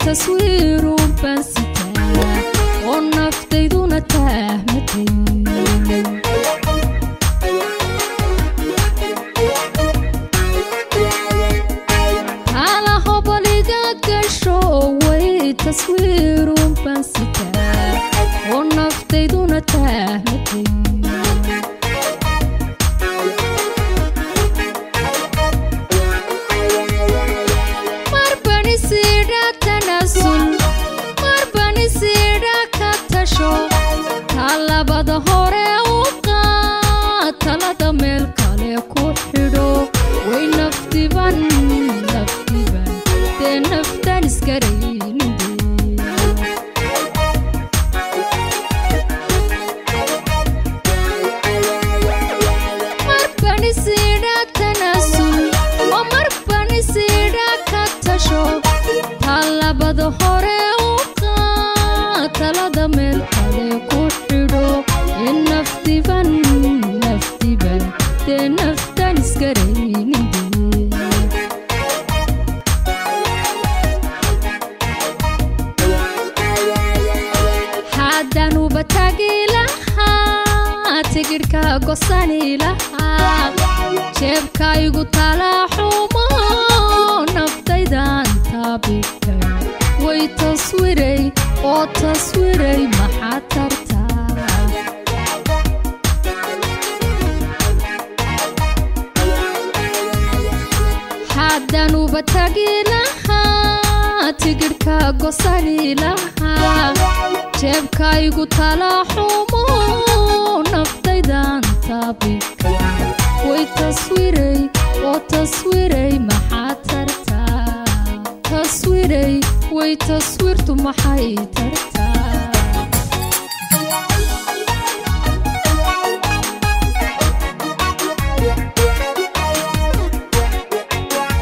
تصوير بنسيتها ونفتي دون تهمتي على هبليقك الشوي تصوير بنسيتها ونفتي دون تهمتي talabada hore u qaad talada meel kale ku xidho way naftiban dee naftan iskaraynin marbani siidha tanasul oo marbani siidha ka tasho talabada hore u qaad talada meel kale ku naftiban dee naftan iskaraynin haddanuba tagi lahaa tigidhka gosani lahaa jeebkaygu talaaxumo naftaydan taabikay way taswiray oo taswiray maxaa tarta haddanuba tagi lahaa tigidhka gosani lahaa jeebkaygu talaaxumo naftaydan taabika way taswiray oo taswiray maxaa tartaa taswiray way taswirtu maxay tartaa